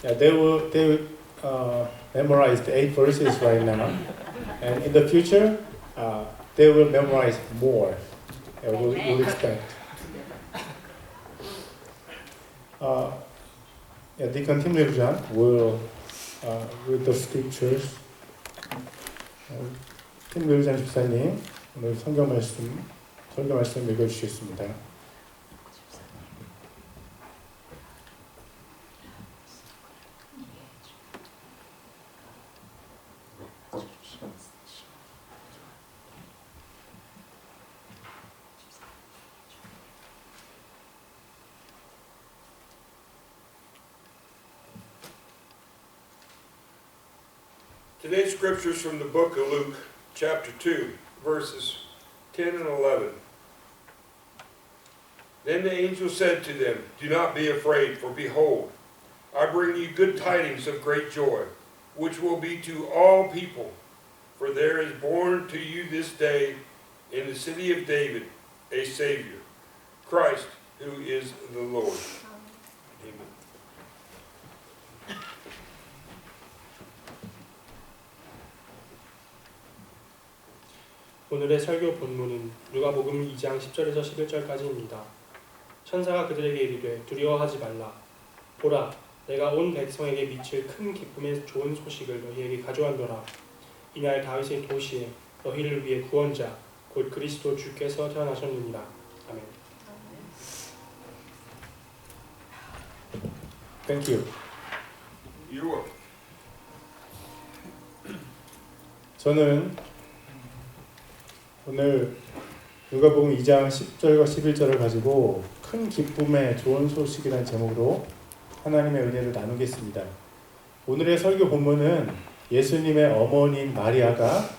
Yeah, they will memorize the 8 verses right now, and in the future, they will memorize more. We'll expect. Deacon Tim Liujan will read the scriptures. 팀 리우잔 집사님 오늘 설교 말씀 읽어주시겠습니다. Today's scripture is from the book of Luke, chapter 2, verses 10 and 11. Then the angel said to them, "Do not be afraid, for behold, I bring you good tidings of great joy, which will be to all people. For there is born to you this day in the city of David a Savior, Christ, who is the Lord." Amen. 오늘의 설교 본문은 누가복음 2장 10절에서 11절까지입니다. 천사가 그들에게 이르되 두려워하지 말라. 보라, 내가 온 백성에게 미칠 큰 기쁨의 좋은 소식을 너희에게 가져왔노라. 이날 다윗의 도시에 너희를 위해 구원자 곧 그리스도 주께서 태어나셨느니라. 아멘. Thank you. You're welcome. 저는 오늘 누가복음 2장 10절과 11절을 가지고 큰 기쁨의 좋은 소식이라는 제목으로 하나님의 은혜를 나누겠습니다. 오늘의 설교 본문은 예수님의 어머니인 마리아가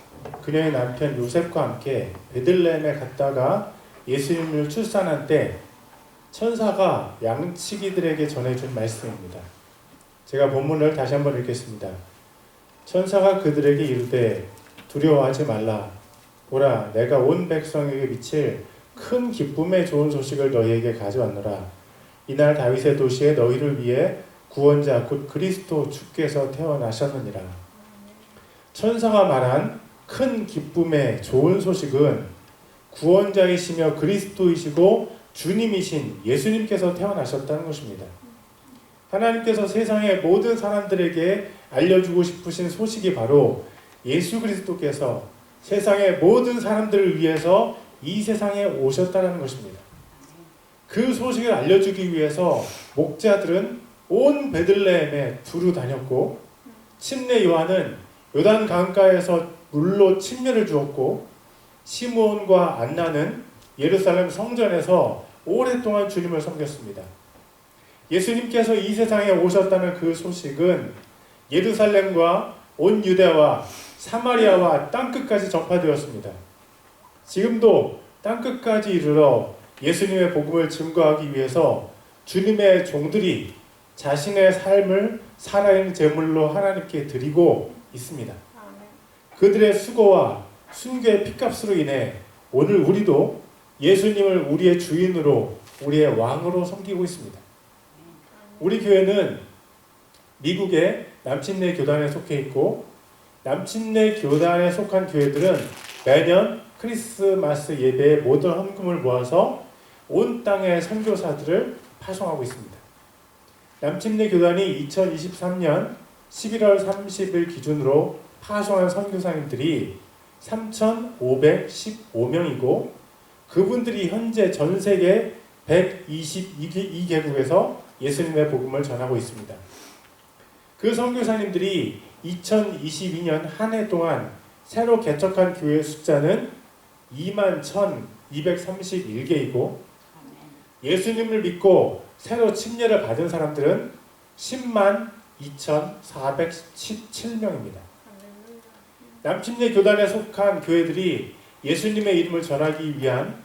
그녀의 남편 요셉과 함께 베들레헴에 갔다가 예수님을 출산한 때 천사가 양치기들에게 전해준 말씀입니다. 제가 본문을 다시 한번 읽겠습니다. 천사가 그들에게 이르되 두려워하지 말라. 보라, 내가 온 백성에게 미칠 큰 기쁨의 좋은 소식을 너희에게 가져왔노라. 이날 다윗의 도시에 너희를 위해 구원자 곧 그리스도 주께서 태어나셨느니라. 천사가 말한 큰 기쁨의 좋은 소식은 구원자이시며 그리스도이시고 주님이신 예수님께서 태어나셨다는 것입니다. 하나님께서 세상의 모든 사람들에게 알려주고 싶으신 소식이 바로 예수 그리스도께서 세상의 모든 사람들을 위해서 이 세상에 오셨다는 것입니다. 그 소식을 알려주기 위해서 목자들은 온 베들레헴에 두루 다녔고 침례 요한은 요단 강가에서 물로 침례를 주었고 시므온과 안나는 예루살렘 성전에서 오랫동안 주님을 섬겼습니다. 예수님께서 이 세상에 오셨다는 그 소식은 예루살렘과 온 유대와 사마리아와 땅끝까지 전파되었습니다. 지금도 땅끝까지 이르러 예수님의 복음을 증거하기 위해서 주님의 종들이 자신의 삶을 살아있는 제물로 하나님께 드리고 있습니다. 그들의 수고와 순교의 피값으로 인해 오늘 우리도 예수님을 우리의 주인으로 우리의 왕으로 섬기고 있습니다. 우리 교회는 미국의 남침내 교단에 속해 있고 남침내 교단에 속한 교회들은 매년 크리스마스 예배에 모든 헌금을 모아서 온 땅의 선교사들을 파송하고 있습니다. 남침내 교단이 2023년 11월 30일 기준으로 파송한 선교사님들이 3,515명이고 그분들이 현재 전 세계 122개국에서 예수님의 복음을 전하고 있습니다. 그 선교사님들이 2022년 한 해 동안 새로 개척한 교회 숫자는 21,231개이고 예수님을 믿고 새로 침례를 받은 사람들은 102,417명입니다. 남침내 교단에 속한 교회들이 예수님의 이름을 전하기 위한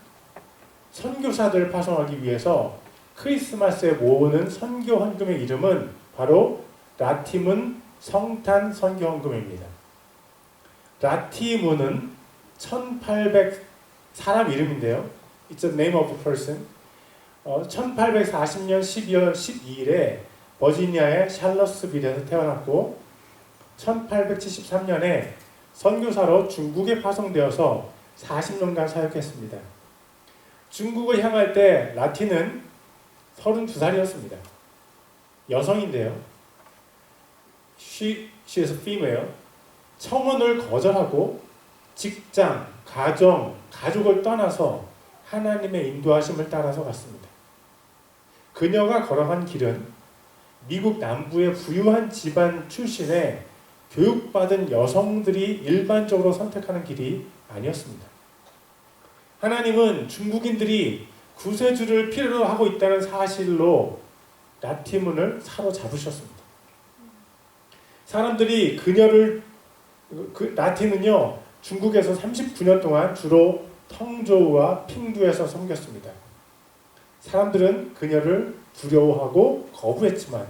선교사들을 파송하기 위해서 크리스마스에 모으는 선교 헌금의 이름은 바로 라티문 성탄 선교 헌금입니다. 라티문은 1800 사람 이름인데요. It's a name of a person. 1840년 12월 12일에 버지니아의 샬럿스빌에서 태어났고 1873년에 선교사로 중국에 파송되어서 40년간 사역했습니다. 중국을 향할 때 라틴은 32살이었습니다. 여성인데요. She is female. 청혼을 거절하고 직장, 가정, 가족을 떠나서 하나님의 인도하심을 따라서 갔습니다. 그녀가 걸어간 길은 미국 남부의 부유한 집안 출신의 교육받은 여성들이 일반적으로 선택하는 길이 아니었습니다. 하나님은 중국인들이 구세주를 필요로 하고 있다는 사실로 라티문을 사로잡으셨습니다. 사람들이 그녀를 라틴은요 중국에서 39년 동안 주로 텅조우와 핑두에서 섬겼습니다. 사람들은 그녀를 두려워하고 거부했지만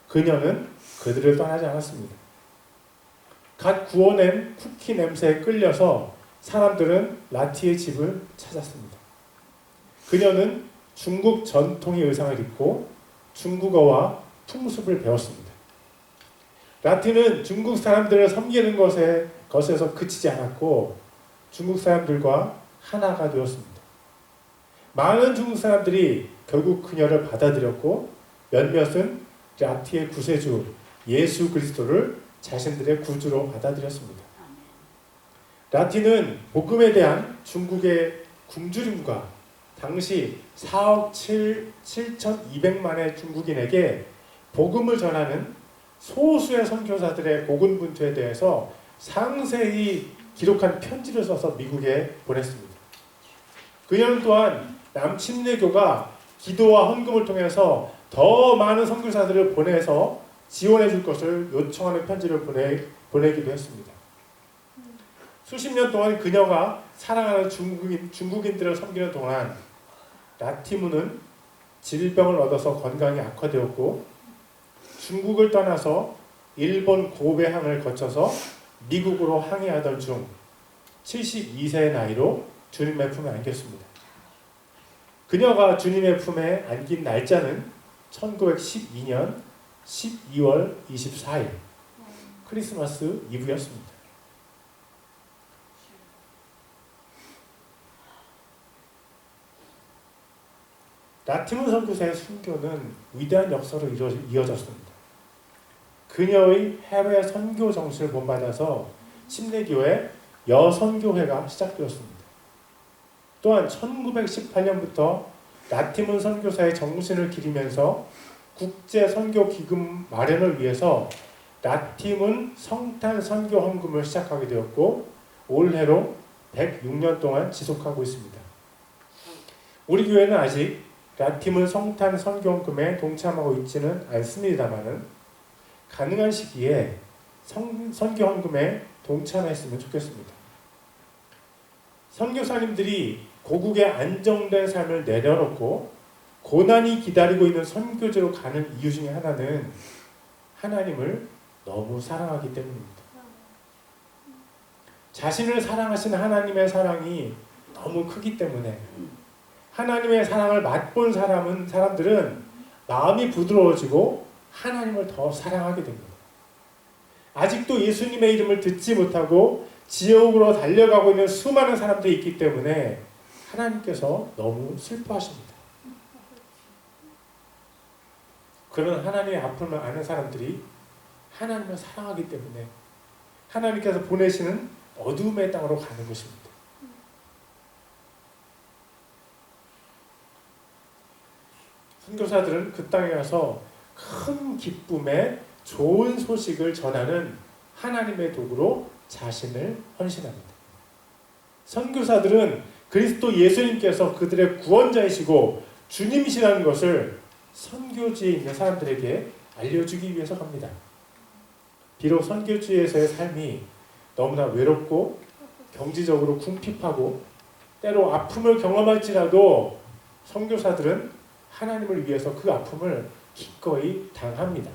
그녀는 그들을 떠나지 않았습니다. 갓 구워낸 쿠키 냄새에 끌려서 사람들은 라티의 집을 찾았습니다. 그녀는 중국 전통의 의상을 입고 중국어와 풍습을 배웠습니다. 라틴은 중국 사람들을 섬기는 것에서 그치지 않았고 중국 사람들과 하나가 되었습니다. 많은 중국 사람들이 결국 그녀를 받아들였고 몇몇은 라티의 구세주 예수 그리스도를 자신들의 구주로 받아들였습니다. 라틴은 복음에 대한 중국의 굶주림과 당시 4억 7,200만의 중국인에게 복음을 전하는 소수의 선교사들의 고군분투에 대해서 상세히 기록한 편지를 써서 미국에 보냈습니다. 그녀는 또한 남침례교가 기도와 헌금을 통해서 더 많은 선교사들을 보내서 지원해 줄 것을 요청하는 편지를 보내기도 했습니다. 수십 년 동안 그녀가 사랑하는 중국인들을 섬기는 동안 라티문은 질병을 얻어서 건강이 악화되었고 중국을 떠나서 일본 고베항을 거쳐서 미국으로 항해하던 중 72세의 나이로 주님의 품에 안겼습니다. 그녀가 주님의 품에 안긴 날짜는 1912년 12월 24일 크리스마스 이브였습니다. 라티문 선교사의 순교는 위대한 역사로 이어졌습니다. 그녀의 해외 선교 정신을 본받아서 침례교회 여선교회가 시작되었습니다. 또한 1918년부터 라티문 선교사의 정신을 기리면서 국제 선교 기금 마련을 위해서 라티문 성탄 선교 헌금을 시작하게 되었고 올해로 106년 동안 지속하고 있습니다. 우리 교회는 아직 라티문 성탄 선교 헌금에 동참하고 있지는 않습니다만은 가능한 시기에 선교 헌금에 동참했으면 좋겠습니다. 선교사님들이 고국의 안정된 삶을 내려놓고 고난이 기다리고 있는 선교지로 가는 이유 중에 하나는 하나님을 너무 사랑하기 때문입니다. 자신을 사랑하시는 하나님의 사랑이 너무 크기 때문에 하나님의 사랑을 맛본 사람들은 마음이 부드러워지고 하나님을 더 사랑하게 됩니다. 아직도 예수님의 이름을 듣지 못하고 지옥으로 달려가고 있는 수많은 사람들이 있기 때문에 하나님께서 너무 슬퍼하십니다. 그런 하나님의 아픔을 아는 사람들이 하나님을 사랑하기 때문에 하나님께서 보내시는 어둠의 땅으로 가는 것입니다. 선교사들은 그 땅에 가서 큰 기쁨에 좋은 소식을 전하는 하나님의 도구로 자신을 헌신합니다. 선교사들은 그리스도 예수님께서 그들의 구원자이시고 주님이시라는 것을 선교지에 있는 사람들에게 알려주기 위해서 갑니다. 비록 선교지에서의 삶이 너무나 외롭고 경제적으로 궁핍하고 때로 아픔을 경험할지라도 선교사들은 하나님을 위해서 그 아픔을 기꺼이 당합니다.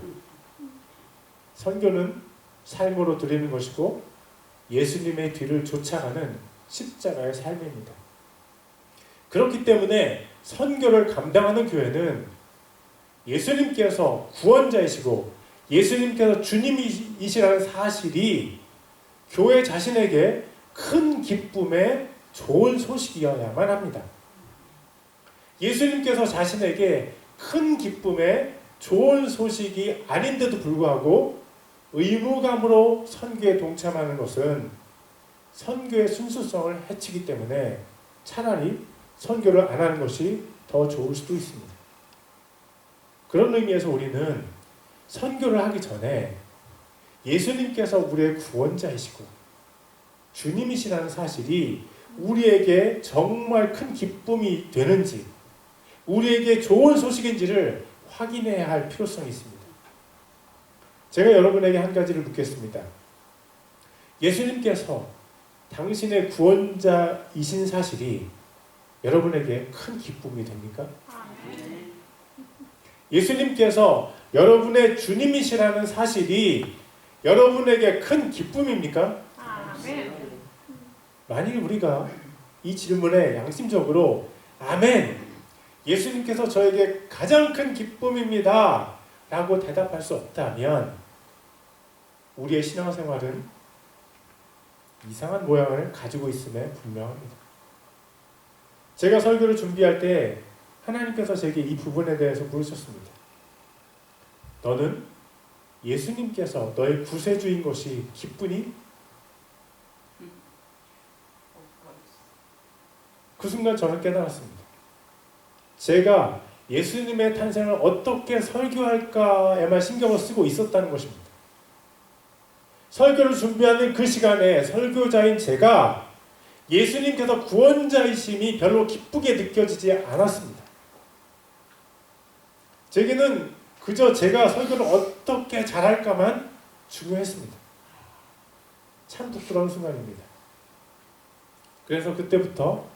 선교는 삶으로 드리는 것이고 예수님의 뒤를 쫓아가는 십자가의 삶입니다. 그렇기 때문에 선교를 감당하는 교회는 예수님께서 구원자이시고 예수님께서 주님이시라는 사실이 교회 자신에게 큰 기쁨의 좋은 소식이어야만 합니다. 예수님께서 자신에게 큰 기쁨의 좋은 소식이 아닌데도 불구하고 의무감으로 선교에 동참하는 것은 선교의 순수성을 해치기 때문에 차라리 선교를 안 하는 것이 더 좋을 수도 있습니다. 그런 의미에서 우리는 선교를 하기 전에 예수님께서 우리의 구원자이시고 주님이시라는 사실이 우리에게 정말 큰 기쁨이 되는지, 우리에게 좋은 소식인지를 확인해야 할 필요성이 있습니다. 제가 여러분에게 한 가지를 묻겠습니다. 예수님께서 당신의 구원자이신 사실이 여러분에게 큰 기쁨이 됩니까? 예수님께서 여러분의 주님이시라는 사실이 여러분에게 큰 기쁨입니까? 만일 우리가 이 질문에 양심적으로 아멘, 예수님께서 저에게 가장 큰 기쁨입니다 라고 대답할 수 없다면 우리의 신앙생활은 이상한 모양을 가지고 있음에 분명합니다. 제가 설교를 준비할 때 하나님께서 제게 이 부분에 대해서 물으셨습니다. 너는 예수님께서 너의 구세주인 것이 기쁘니? 그 순간 저는 깨달았습니다. 제가 예수님의 탄생을 어떻게 설교할까에만 신경을 쓰고 있었다는 것입니다. 설교를 준비하는 그 시간에 설교자인 제가 예수님께서 구원자이심이 별로 기쁘게 느껴지지 않았습니다. 제게는 그저 제가 설교를 어떻게 잘할까만 중요했습니다. 참 부끄러운 순간입니다. 그래서 그때부터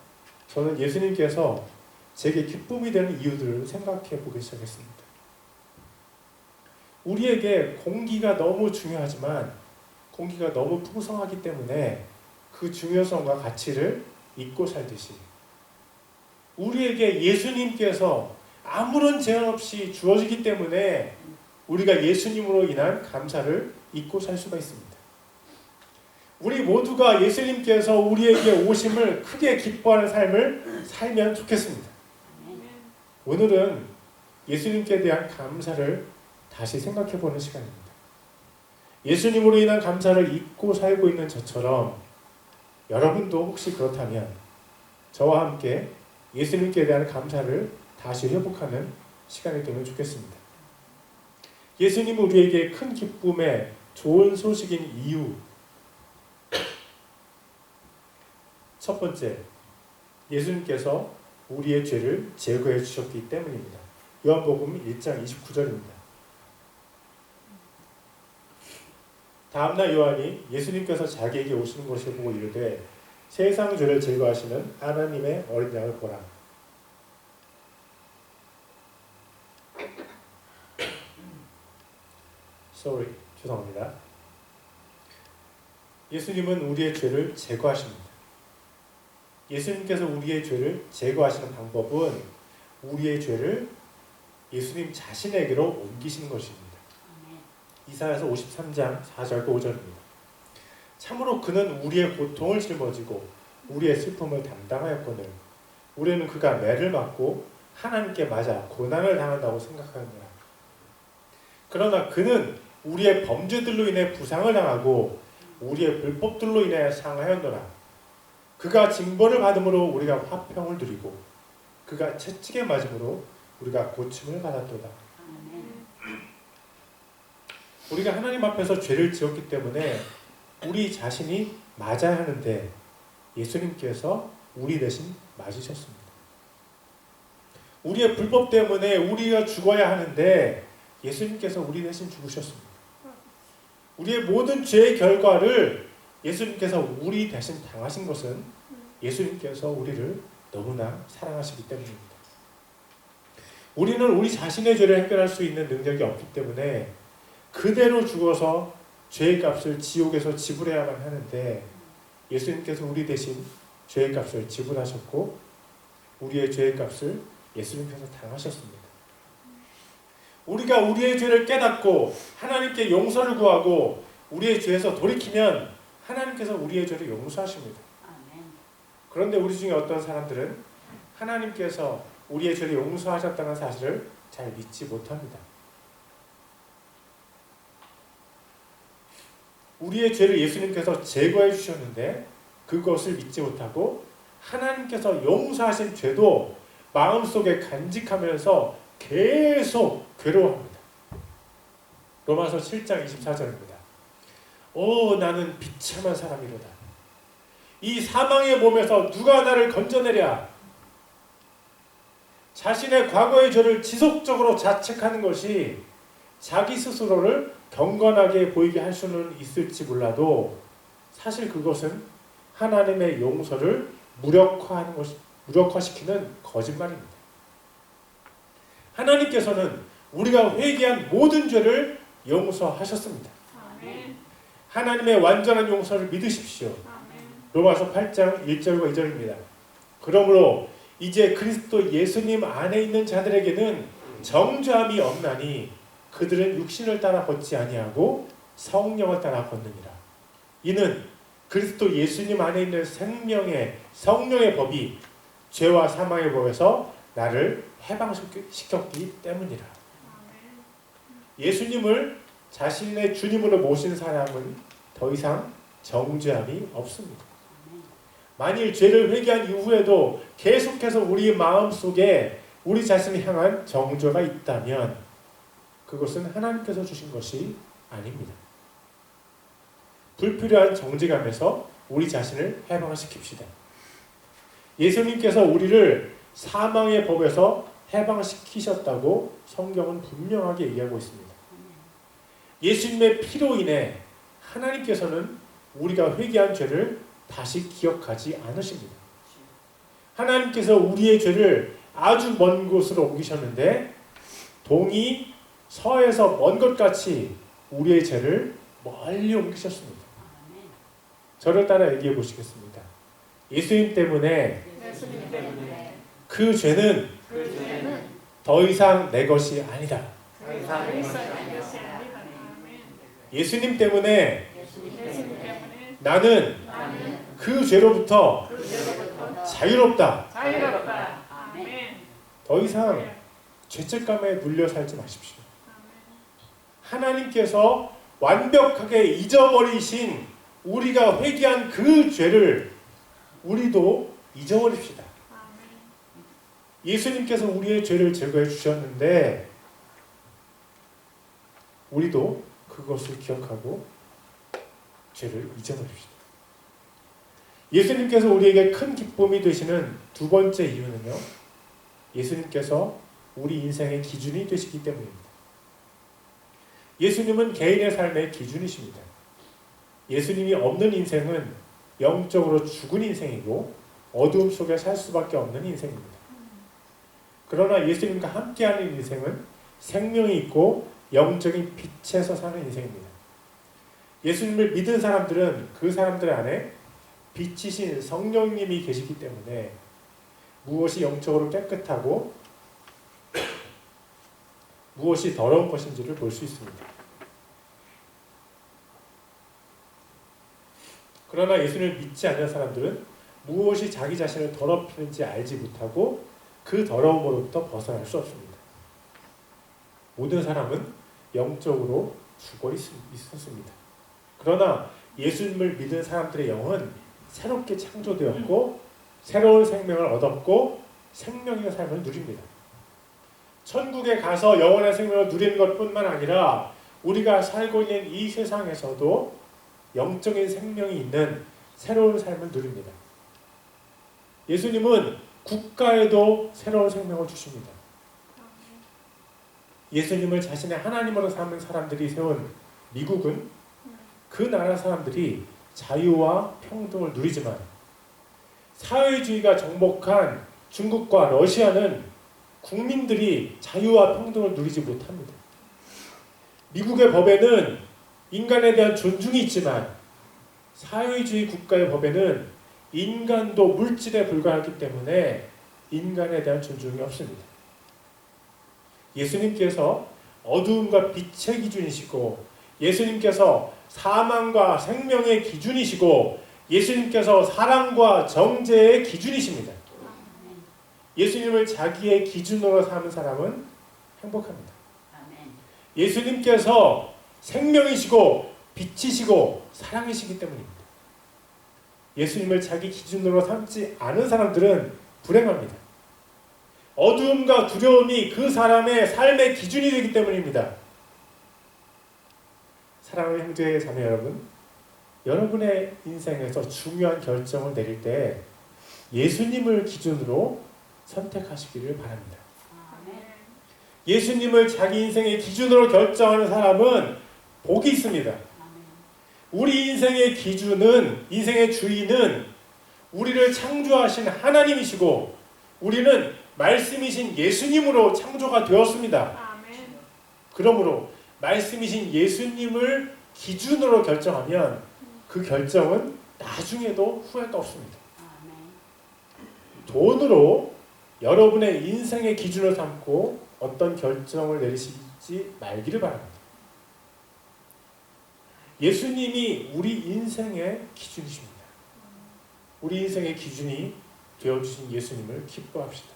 저는 예수님께서 제게 기쁨이 되는 이유들을 생각해 보기 시작했습니다. 우리에게 공기가 너무 중요하지만 공기가 너무 풍성하기 때문에 그 중요성과 가치를 잊고 살듯이 우리에게 예수님께서 아무런 제한 없이 주어지기 때문에 우리가 예수님으로 인한 감사를 잊고 살 수가 있습니다. 우리 모두가 예수님께서 우리에게 오심을 크게 기뻐하는 삶을 살면 좋겠습니다. 오늘은 예수님께 대한 감사를 다시 생각해보는 시간입니다. 예수님으로 인한 감사를 잊고 살고 있는 저처럼 여러분도 혹시 그렇다면 저와 함께 예수님께 대한 감사를 다시 회복하는 시간이 되면 좋겠습니다. 예수님은 우리에게 큰 기쁨의 좋은 소식인 이유, 첫 번째, 예수님께서 우리의 죄를 제거해 주셨기 때문입니다. 요한복음 1장 29절입니다. 다음날 요한이 예수님께서 자기에게 오시는 것을 보고 이르되 세상 죄를 제거하시는 하나님의 어린 양을 보라. 죄송합니다. 예수님은 우리의 죄를 제거하십니다. 예수님께서 우리의 죄를 제거하시는 방법은 우리의 죄를 예수님 자신에게로 옮기시는 것입니다. 이사야서 53장 4절과 5절입니다. 참으로 그는 우리의 고통을 짊어지고 우리의 슬픔을 담당하였거늘 우리는 그가 매를 맞고 하나님께 맞아 고난을 당한다고 생각하느니라. 그러나 그는 우리의 범죄들로 인해 부상을 당하고 우리의 불법들로 인해 상하였노라. 그가 징벌을 받음으로 우리가 화평을 누리고 그가 채찍에 맞음으로 우리가 고침을 받았도다. 우리가 하나님 앞에서 죄를 지었기 때문에 우리 자신이 맞아야 하는데 예수님께서 우리 대신 맞으셨습니다. 우리의 불법 때문에 우리가 죽어야 하는데 예수님께서 우리 대신 죽으셨습니다. 우리의 모든 죄의 결과를 예수님께서 우리 대신 당하신 것은 예수님께서 우리를 너무나 사랑하시기 때문입니다. 우리는 우리 자신의 죄를 해결할 수 있는 능력이 없기 때문에 그대로 죽어서 죄의 값을 지옥에서 지불해야만 하는데 예수님께서 우리 대신 죄의 값을 지불하셨고 우리의 죄의 값을 예수님께서 당하셨습니다. 우리가 우리의 죄를 깨닫고 하나님께 용서를 구하고 우리의 죄에서 돌이키면 하나님께서 우리의 죄를 용서하십니다. 그런데 우리 중에 어떤 사람들은 하나님께서 우리의 죄를 용서하셨다는 사실을 잘 믿지 못합니다. 우리의 죄를 예수님께서 제거해 주셨는데 그것을 믿지 못하고 하나님께서 용서하신 죄도 마음속에 간직하면서 계속 괴로워합니다. 로마서 7장 24절입니다. 오, 나는 비참한 사람이로다. 이 사망의 몸에서 누가 나를 건져내랴. 자신의 과거의 죄를 지속적으로 자책하는 것이 자기 스스로를 경건하게 보이게 할 수는 있을지 몰라도 사실 그것은 하나님의 용서를 무력화시키는 거짓말입니다. 하나님께서는 우리가 회개한 모든 죄를 용서하셨습니다. 하나님의 완전한 용서를 믿으십시오. 로마서 8장 1절과 2절입니다. 그러므로 이제 그리스도 예수님 안에 있는 자들에게는 정죄함이 없나니 그들은 육신을 따라 걷지 아니하고 성령을 따라 걷느니라. 이는 그리스도 예수님 안에 있는 생명의 성령의 법이 죄와 사망의 법에서 나를 해방시켰기 때문이라. 예수님을 자신의 주님으로 모신 사람은 더 이상 정죄함이 없습니다. 만일 죄를 회개한 이후에도 계속해서 우리 마음속에 우리 자신을 향한 정죄가 있다면 그것은 하나님께서 주신 것이 아닙니다. 불필요한 정죄감에서 우리 자신을 해방시킵시다. 예수님께서 우리를 사망의 법에서 해방시키셨다고 성경은 분명하게 얘기하고 있습니다. 예수님의 피로 인해 하나님께서는 우리가 회개한 죄를 다시 기억하지 않으십니다. 하나님께서 우리의 죄를 아주 먼 곳으로 옮기셨는데 동이 서에서 먼 것 같이 우리의 죄를 멀리 옮기셨습니다. 저를 따라 얘기해 보시겠습니다. 예수님 때문에 그 죄는 더 이상 내 것이 아니다. 예수님 때문에 나는 그 죄로부터 자유롭다. 더 이상 죄책감에 눌려 살지 마십시오. 하나님께서 완벽하게 잊어버리신 우리가 회개한 그 죄를 우리도 잊어버립시다. 예수님께서 우리의 죄를 제거해 주셨는데 우리도 그것을 기억하고 죄를 잊어버립시다. 예수님께서 우리에게 큰 기쁨이 되시는 두 번째 이유는요, 예수님께서 우리 인생의 기준이 되시기 때문입니다. 예수님은 개인의 삶의 기준이십니다. 예수님이 없는 인생은 영적으로 죽은 인생이고 어두움 속에 살 수밖에 없는 인생입니다. 그러나 예수님과 함께하는 인생은 생명이 있고 영적인 빛에서 사는 인생입니다. 예수님을 믿은 사람들은 그 사람들 안에 빛이신 성령님이 계시기 때문에 무엇이 영적으로 깨끗하고 무엇이 더러운 것인지를 볼 수 있습니다. 그러나 예수님을 믿지 않는 사람들은 무엇이 자기 자신을 더럽히는지 알지 못하고 그 더러움으로부터 벗어날 수 없습니다. 모든 사람은 영적으로 죽어 있었습니다. 그러나 예수님을 믿은 사람들의 영은 새롭게 창조되었고 새로운 생명을 얻었고 생명의 삶을 누립니다. 천국에 가서 영원한 생명을 누리는 것뿐만 아니라 우리가 살고 있는 이 세상에서도 영적인 생명이 있는 새로운 삶을 누립니다. 예수님은 국가에도 새로운 생명을 주십니다. 예수님을 자신의 하나님으로 삼은 사람들이 세운 미국은 그 나라 사람들이 자유와 평등을 누리지만 사회주의가 정복한 중국과 러시아는 국민들이 자유와 평등을 누리지 못합니다. 미국의 법에는 인간에 대한 존중이 있지만 사회주의 국가의 법에는 인간도 물질에 불과하기 때문에 인간에 대한 존중이 없습니다. 예수님께서 어두움과 빛의 기준이시고 예수님께서 사망과 생명의 기준이시고 예수님께서 사랑과 정죄의 기준이십니다. 예수님을 자기의 기준으로 삼은 사람은 행복합니다. 예수님께서 생명이시고 빛이시고 사랑이시기 때문입니다. 예수님을 자기 기준으로 삼지 않은 사람들은 불행합니다. 어두움과 두려움이 그 사람의 삶의 기준이 되기 때문입니다. 사랑하는 형제 자매 여러분, 여러분의 인생에서 중요한 결정을 내릴 때 예수님을 기준으로 선택하시기를 바랍니다. 예수님을 자기 인생의 기준으로 결정하는 사람은 복이 있습니다. 우리 인생의 기준은, 인생의 주인은 우리를 창조하신 하나님이시고 우리는 말씀이신 예수님으로 창조가 되었습니다. 그러므로 말씀이신 예수님을 기준으로 결정하면 그 결정은 나중에도 후회가 없습니다. 돈으로 여러분의 인생의 기준을 삼고 어떤 결정을 내리시지 말기를 바랍니다. 예수님이 우리 인생의 기준이십니다. 우리 인생의 기준이 되어주신 예수님을 기뻐합시다.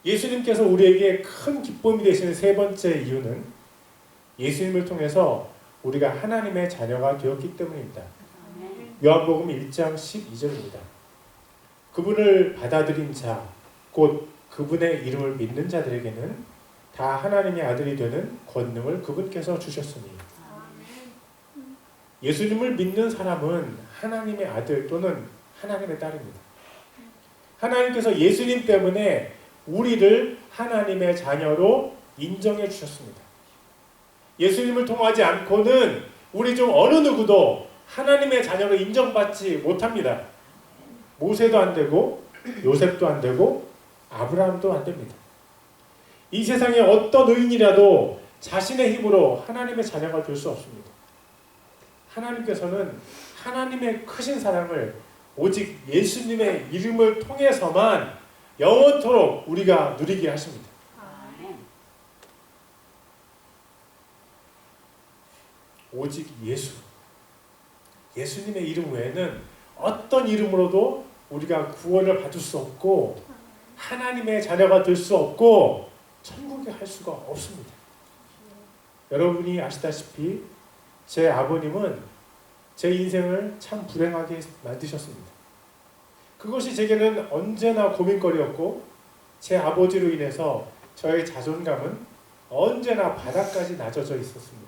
예수님께서 우리에게 큰 기쁨이 되시는 세 번째 이유는 예수님을 통해서 우리가 하나님의 자녀가 되었기 때문입니다. 요한복음 1장 12절입니다. 그분을 받아들인 자, 곧 그분의 이름을 믿는 자들에게는 다 하나님의 아들이 되는 권능을 그분께서 주셨으니. 예수님을 믿는 사람은 하나님의 아들 또는 하나님의 딸입니다. 하나님께서 예수님 때문에 우리를 하나님의 자녀로 인정해 주셨습니다. 예수님을 통하지 않고는 우리 중 어느 누구도 하나님의 자녀로 인정받지 못합니다. 모세도 안 되고 요셉도 안 되고 아브라함도 안 됩니다. 이 세상에 어떤 의인이라도 자신의 힘으로 하나님의 자녀가 될 수 없습니다. 하나님께서는 하나님의 크신 사랑을 오직 예수님의 이름을 통해서만 영원토록 우리가 누리게 하십니다. 오직 예수님의 이름 외에는 어떤 이름으로도 우리가 구원을 받을 수 없고 하나님의 자녀가 될 수 없고 천국에 갈 수가 없습니다. 여러분이 아시다시피 제 아버님은 제 인생을 참 불행하게 만드셨습니다. 그것이 제게는 언제나 고민거리였고 제 아버지로 인해서 저의 자존감은 언제나 바닥까지 낮아져 있었습니다.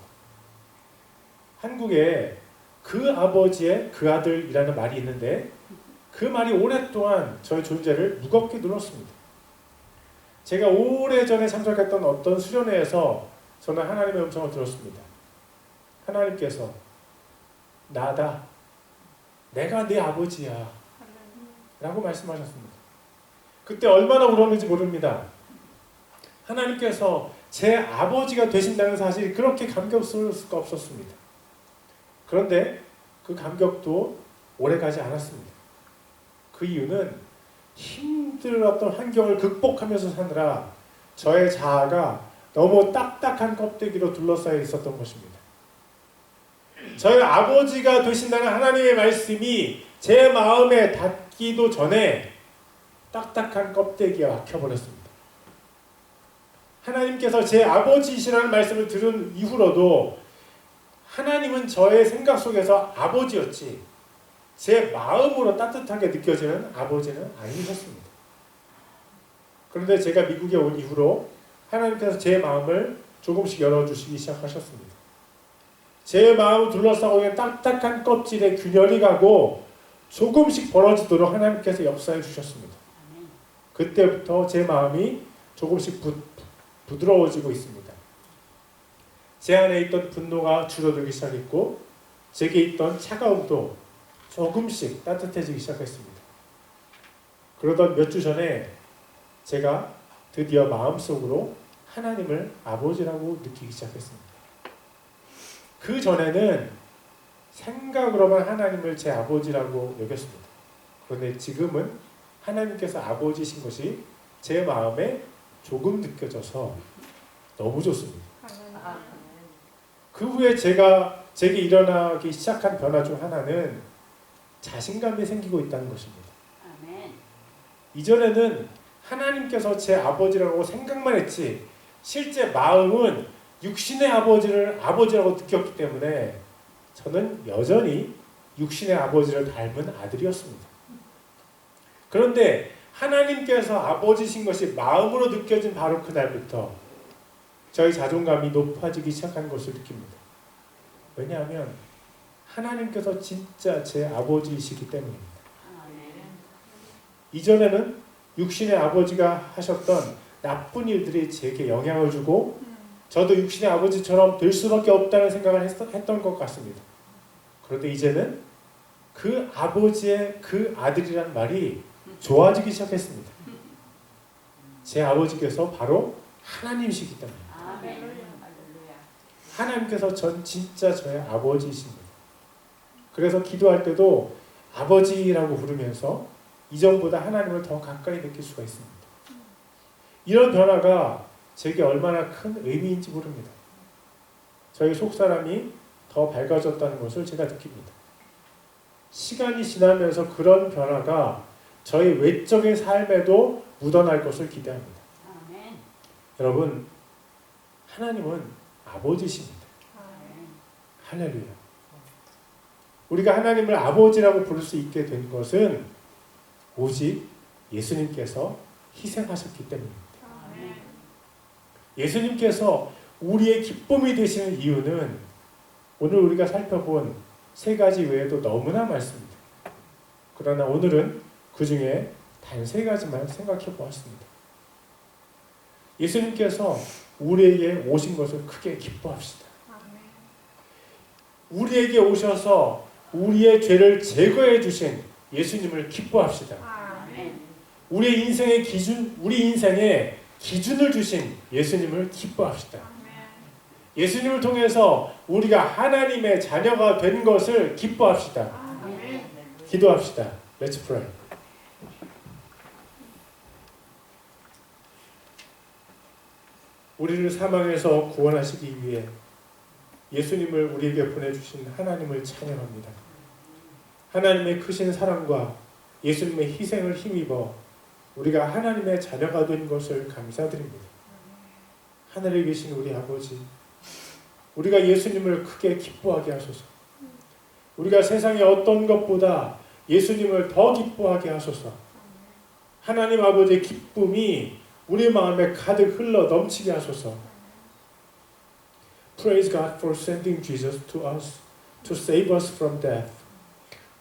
한국에 그 아버지의 그 아들이라는 말이 있는데 그 말이 오랫동안 저의 존재를 무겁게 눌렀습니다. 제가 오래전에 참석했던 어떤 수련회에서 저는 하나님의 음성을 들었습니다. 하나님께서 나다, 내가 네 아버지야 라고 말씀하셨습니다. 그때 얼마나 울었는지 모릅니다. 하나님께서 제 아버지가 되신다는 사실이 그렇게 감격스러울 수가 없었습니다. 그런데 그 감격도 오래가지 않았습니다. 그 이유는 힘들었던 환경을 극복하면서 사느라 저의 자아가 너무 딱딱한 껍데기로 둘러싸여 있었던 것입니다. 저희 아버지가 되신다는 하나님의 말씀이 제 마음에 닿기도 전에 딱딱한 껍데기에 막혀버렸습니다. 하나님께서 제 아버지이시라는 말씀을 들은 이후로도 하나님은 저의 생각 속에서 아버지였지 제 마음으로 따뜻하게 느껴지는 아버지는 아니셨습니다. 그런데 제가 미국에 온 이후로 하나님께서 제 마음을 조금씩 열어주시기 시작하셨습니다. 제 마음을 둘러싸고 있는 딱딱한 껍질에 균열이 가고 조금씩 벌어지도록 하나님께서 역사해 주셨습니다. 그때부터 제 마음이 조금씩 부드러워지고 있습니다. 제 안에 있던 분노가 줄어들기 시작했고 제게 있던 차가움도 조금씩 따뜻해지기 시작했습니다. 그러던 몇 주 전에 제가 드디어 마음속으로 하나님을 아버지라고 느끼기 시작했습니다. 그 전에는 생각으로만 하나님을 제 아버지라고 여겼습니다. 그런데 지금은 하나님께서 아버지신 것이 제 마음에 조금 느껴져서 너무 좋습니다. 아멘. 그 후에 제게 일어나기 시작한 변화 중 하나는 자신감이 생기고 있다는 것입니다. 아멘. 이전에는 하나님께서 제 아버지라고 생각만 했지 실제 마음은 육신의 아버지를 아버지라고 느꼈기 때문에 저는 여전히 육신의 아버지를 닮은 아들이었습니다. 그런데 하나님께서 아버지신 것이 마음으로 느껴진 바로 그날부터 저희 자존감이 높아지기 시작한 것을 느낍니다. 왜냐하면 하나님께서 진짜 제 아버지이시기 때문입니다. 아멘. 이전에는 육신의 아버지가 하셨던 나쁜 일들이 제게 영향을 주고 저도 육신의 아버지처럼 될 수밖에 없다는 생각을 했던 것 같습니다. 그런데 이제는 그 아버지의 그 아들이란 말이 좋아지기 시작했습니다. 제 아버지께서 바로 하나님이시기 때문에 아멘. 할렐루야. 하나님께서 전 진짜 저의 아버지이십니다. 그래서 기도할 때도 아버지라고 부르면서 이전보다 하나님을 더 가까이 느낄 수가 있습니다. 이런 변화가 제게 얼마나 큰 의미인지 모릅니다. 저희 속사람이 더 밝아졌다는 것을 제가 느낍니다. 시간이 지나면서 그런 변화가 저희 외적인 삶에도 묻어날 것을 기대합니다. 아멘. 여러분, 하나님은 아버지십니다. 아멘. 할렐루야. 우리가 하나님을 아버지라고 부를 수 있게 된 것은 오직 예수님께서 희생하셨기 때문입니다. 아멘. 예수님께서 우리의 기쁨이 되시는 이유는 오늘 우리가 살펴본 세 가지 외에도 너무나 많습니다. 그러나 오늘은 그 중에 단 세 가지만 생각해 보았습니다. 예수님께서 우리에게 오신 것을 크게 기뻐합시다. 우리에게 오셔서 우리의 죄를 제거해 주신 예수님을 기뻐합시다. 아멘. 우리 인생의 기준을 주신 예수님을 기뻐합시다. 예수님을 통해서 우리가 하나님의 자녀가 된 것을 기뻐합시다. 아멘. 기도합시다. Let's pray. 우리를 사망에서 구원하시기 위해 예수님을 우리에게 보내주신 하나님을 찬양합니다. 하나님의 크신 사랑과 예수님의 희생을 힘입어 우리가 하나님의 자녀가 된 것을 감사드립니다. 하늘에 계신 우리 아버지, 우리가 예수님을 크게 기뻐하게 하소서. 우리가 세상의 어떤 것보다 예수님을 더 기뻐하게 하소서. 하나님 아버지의 기쁨이 우리 마음에 가득 흘러 넘치게 하소서. Praise God for sending Jesus to us to save us from death.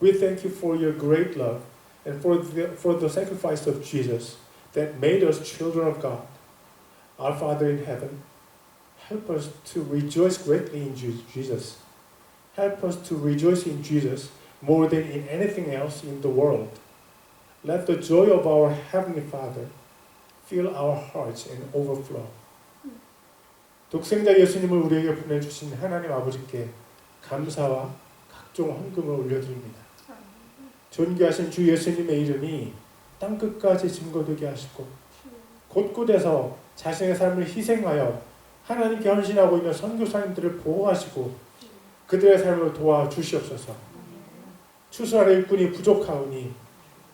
We thank you for your great love and for the sacrifice of Jesus that made us children of God. Our Father in heaven, help us to rejoice greatly in Jesus. Help us to rejoice in Jesus more than in anything else in the world. Let the joy of our Heavenly Father fill our hearts and overflow. 독생자 예수님을 우리에게 보내주신 하나님 아버지께 감사와 각종 헌금을 올려드립니다. 존귀하신 주 예수님의 이름이 땅끝까지 증거되게 하시고 곳곳에서 자신의 삶을 희생하여 하나님께 헌신하고 있는 선교사님들을 보호하시고 그들의 삶을 도와주시옵소서. 추수 아래 일꾼이 부족하오니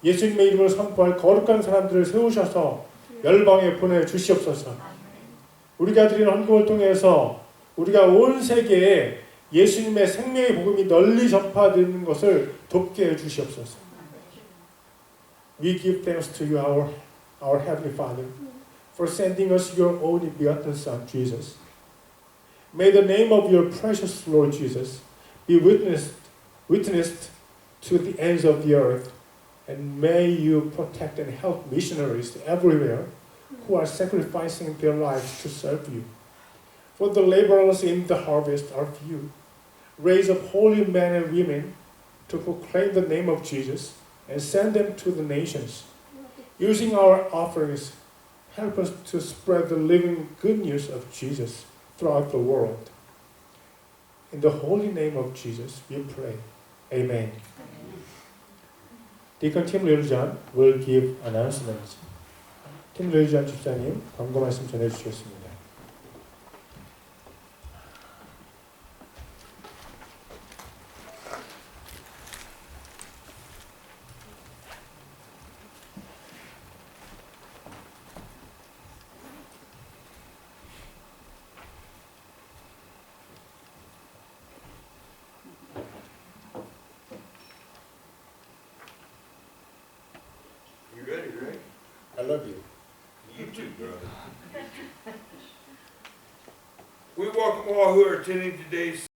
예수님의 이름을 선포할 거룩한 사람들을 세우셔서 열방에 보내주시옵소서. 우리가 드리는 헌금을 통해서 우리가 온 세계에 예수님의 생명의 복음이 널리 전파되는 것을 돕게 해주시옵소서. We give thanks to you, our Heavenly Father, for sending us your only begotten Son, Jesus. May the name of your precious Lord Jesus be witnessed to the ends of the earth, and may you protect and help missionaries everywhere who are sacrificing their lives to serve you. For the laborers in the harvest are few. Raise up holy men and women to proclaim the name of Jesus and send them to the nations. Using our offerings, help us to spread the living good news of Jesus throughout the world. In the holy name of Jesus, we pray. Amen. Deacon Tim Liu-John will give announcements. 팀 레이전 집사님 광고 말씀 전해주시겠습니다. I love you. You too, brother. We welcome all who are attending today's